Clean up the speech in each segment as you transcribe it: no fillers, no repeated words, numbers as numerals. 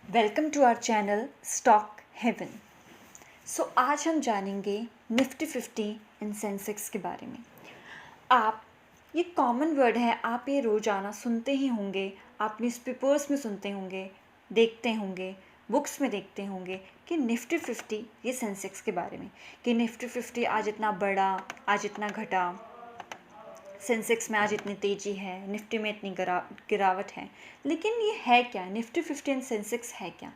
Welcome to our channel stock haven. आज हम जानेंगे निफ्टी 50 एंड सेंसेक्स के बारे में। आप ये कॉमन वर्ड है, आप ये रोज़ाना सुनते ही होंगे, आप न्यूज़पेपर्स में सुनते होंगे, देखते होंगे, बुक्स में देखते होंगे कि निफ्टी 50 ये सेंसेक्स के बारे में, कि निफ्टी 50 आज इतना बढ़ा, आज इतना घटा, सेंसेक्स में आज इतनी तेज़ी है, निफ्टी में इतनी गिरावट है। लेकिन ये है क्या? निफ्टी 50 एंड सेंसेक्स है क्या?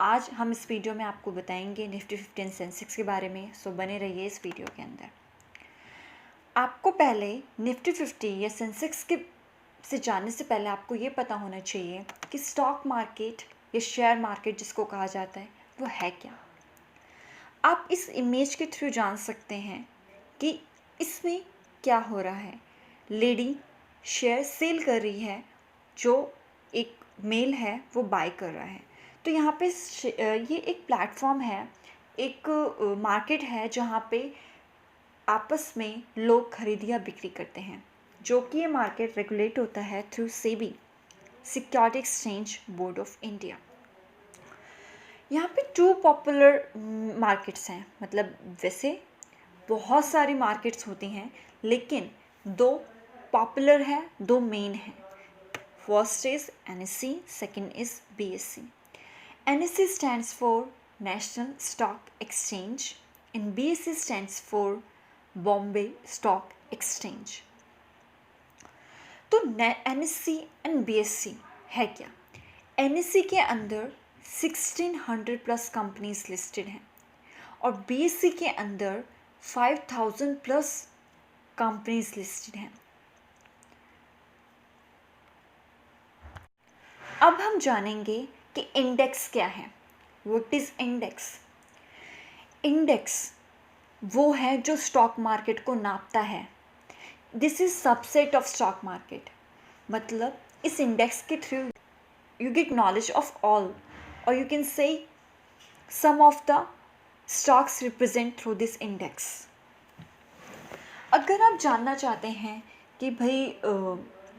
आज हम इस वीडियो में आपको बताएंगे निफ्टी 50 एंड सेंसेक्स के बारे में। बने रहिए इस वीडियो के अंदर। आपको पहले निफ्टी 50 या सेंसेक्स के से जानने से पहले आपको ये पता होना चाहिए कि स्टॉक मार्केट या शेयर मार्केट जिसको कहा जाता है वो है क्या। आप इस इमेज के थ्रू जान सकते हैं कि इसमें क्या हो रहा है। लेडी शेयर सेल कर रही है, जो एक मेल है वो बाय कर रहा है। तो यहाँ पे ये एक प्लेटफॉर्म है, एक मार्केट है जहाँ पे आपस में लोग खरीद या बिक्री करते हैं, जो कि ये मार्केट रेगुलेट होता है through SEBI, security exchange board of India. यहाँ पे 2 पॉपुलर मार्केट्स हैं, मतलब वैसे बहुत सारी मार्केट्स होती हैं लेकिन 2 पॉपुलर है, 2 मेन हैं। First is NSE, second is BSE। NSE stands for national stock exchange and BSE stands for Bombay stock exchange. तो NSE एंड BSE है क्या? NSE के अंदर 1600 प्लस कंपनीज लिस्टेड हैं और BSE के अंदर 5000 प्लस कंपनीज लिस्टेड हैं। अब हम जानेंगे कि इंडेक्स क्या है। What is index? इंडेक्स वो है जो स्टॉक मार्केट को नापता है। This is subset of stock market. मतलब इस इंडेक्स के through you get knowledge of all, और you can say some of the stocks represent through this index. अगर आप जानना चाहते हैं कि भाई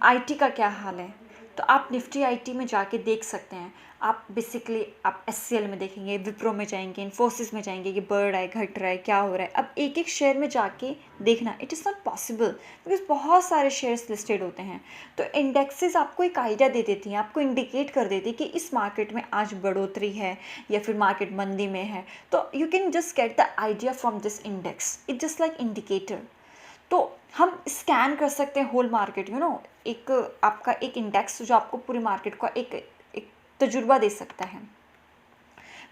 आईटी का क्या हाल है, तो आप निफ्टी आईटी में जाके देख सकते हैं। आप बेसिकली आप एचसीएल में देखेंगे, विप्रो में जाएंगे, इन्फोसिस में जाएंगे कि बढ़ रहा है, घट रहा है, क्या हो रहा है। अब एक एक शेयर में जाके देखना it is not possible, because बहुत सारे शेयर्स लिस्टेड होते हैं। तो इंडेक्सेस आपको एक आइडिया दे देती हैं, आपको इंडिकेट कर देती है कि इस मार्केट में आज बढ़ोतरी है या फिर मार्केट मंदी में है। तो you can just get the idea from this index. It just like indicator. तो हम स्कैन कर सकते हैं होल मार्केट, एक आपका एक इंडेक्स जो आपको पूरी मार्केट का एक तजुर्बा दे सकता है।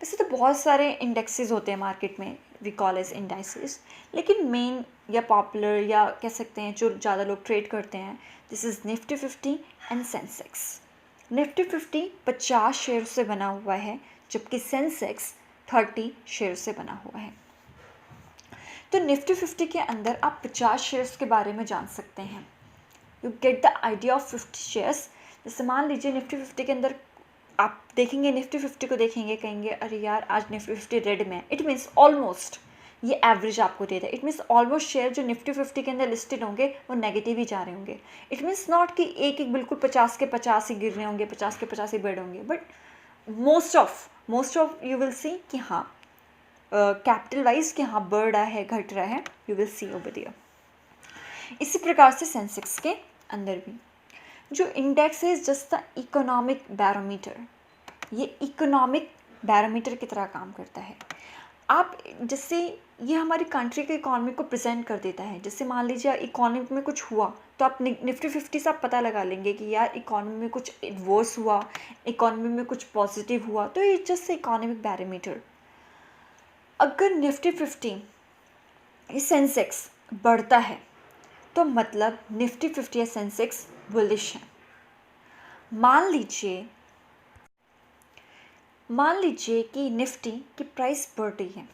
वैसे तो बहुत सारे इंडेक्सेस होते हैं मार्केट में, वी कॉल एज इंडाइसेस, लेकिन मेन या पॉपुलर या कह सकते हैं जो ज़्यादा लोग ट्रेड करते हैं, this is Nifty 50 and Sensex. Nifty 50 50 share से बना हुआ है, जबकि सेंसेक्स 30 शेयर से बना हुआ है। तो निफ्टी 50 के अंदर आप 50 शेयर्स के बारे में जान सकते हैं। You get the idea of 50 shares. जैसे मान लीजिए निफ्टी 50 के अंदर आप देखेंगे, निफ्टी 50 को देखेंगे, कहेंगे अरे यार आज निफ्टी 50 रेड में है। इट मीन्स ऑलमोस्ट ये एवरेज आपको दे रहा है। इट मीन्स ऑलमोस्ट शेयर जो निफ्टी 50 के अंदर लिस्टेड होंगे वो नेगेटिव ही जा रहे होंगे। इट मीन्स नॉट कि एक एक बिल्कुल 50 के 50 ही गिर रहे होंगे, 50 के 50 ही बढ़ होंगे, but most of you will सी कि हाँ कैपिटल वाइज कि हाँ बढ़ रहा है, घट रहा है, you will see over there. इसी प्रकार से सेंसेक्स के अंदर भी जो इंडेक्स है जस्ट द इकोनॉमिक बैरोमीटर। ये इकोनॉमिक बैरोमीटर की तरह काम करता है। आप जैसे ये हमारी कंट्री के इकोनॉमी को प्रेजेंट कर देता है। जैसे मान लीजिए इकोनॉमी में कुछ हुआ तो आप निफ्टी 50 से आप पता लगा लेंगे कि यार इकोनॉमी में कुछ वर्स हुआ, इकोनॉमी में कुछ पॉजिटिव हुआ, तो ये जस्ट इकोनॉमिक बैरोमीटर। अगर निफ्टी 50 ये सेंसेक्स बढ़ता है तो मतलब निफ्टी 50 या सेंसेक्स बुलिश है। मान लीजिए कि निफ्टी की प्राइस बढ़ रही है।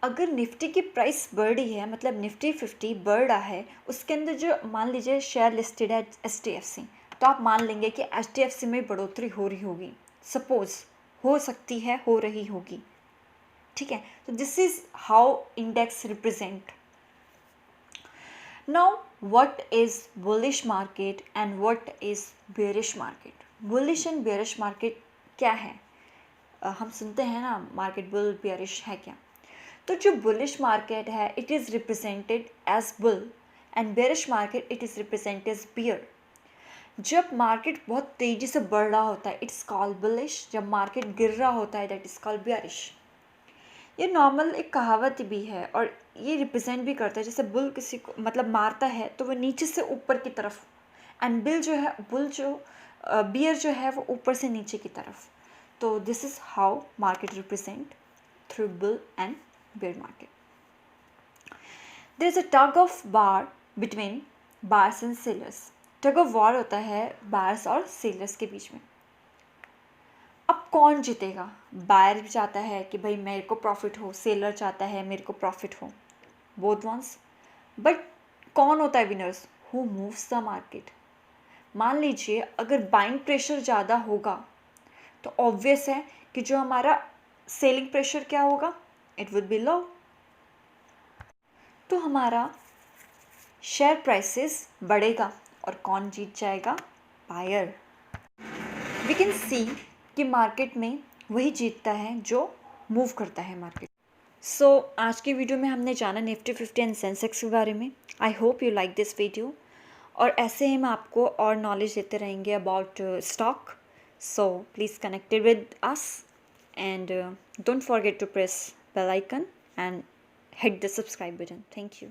अगर निफ्टी की प्राइस बढ़ रही है मतलब निफ्टी 50 बढ़ रहा है, उसके अंदर जो मान लीजिए शेयर लिस्टेड है HDFC, तो आप मान लेंगे कि HDFC में बढ़ोतरी हो रही होगी। सपोज हो सकती है, हो रही होगी, ठीक है। तो this is how index represent. Now what is bullish market and what is bearish market? Bullish and bearish market क्या है? हम सुनते हैं ना मार्केट बुल बियरिश है क्या? तो जो बुलिश मार्केट है it is represented as bull and bearish market it is represented as bear. जब मार्केट बहुत तेज़ी से बढ़ रहा होता है इट्स कॉल्ड बुलिश, जब मार्केट गिर रहा होता है दैट इज़ कॉल्ड बियरिश। ये नॉर्मल एक कहावत भी है और ये रिप्रेजेंट भी करता है, जैसे बुल किसी को मतलब मारता है तो वो नीचे से ऊपर की तरफ, एंड बुल जो बियर जो है वो ऊपर से नीचे की तरफ। तो this is how market represent through bull and bear market. There is a tug of war between buyers and sellers. Tug of war होता है बायर्स और सेलर्स के बीच में। अब कौन जीतेगा? बायर भी चाहता है कि भाई मेरे को प्रॉफिट हो, सेलर चाहता है मेरे को प्रॉफिट हो, बोथ वंस। बट कौन होता है winners? Who moves the market. मान लीजिए अगर बाइंग प्रेशर ज़्यादा होगा तो ऑब्वियस है कि जो हमारा सेलिंग प्रेशर क्या होगा, इट वुड बी लो, तो हमारा शेयर प्राइसेस बढ़ेगा और कौन जीत जाएगा? बायर। वी कैन सी कि मार्केट में वही जीतता है जो मूव करता है मार्केट। सो आज की वीडियो में हमने जाना निफ्टी 50 एंड सेंसेक्स के बारे में। I hope you like this video, और ऐसे ही हम आपको और नॉलेज देते रहेंगे about stock. So please connected with us and don't forget to press bell icon and hit the subscribe button. Thank you.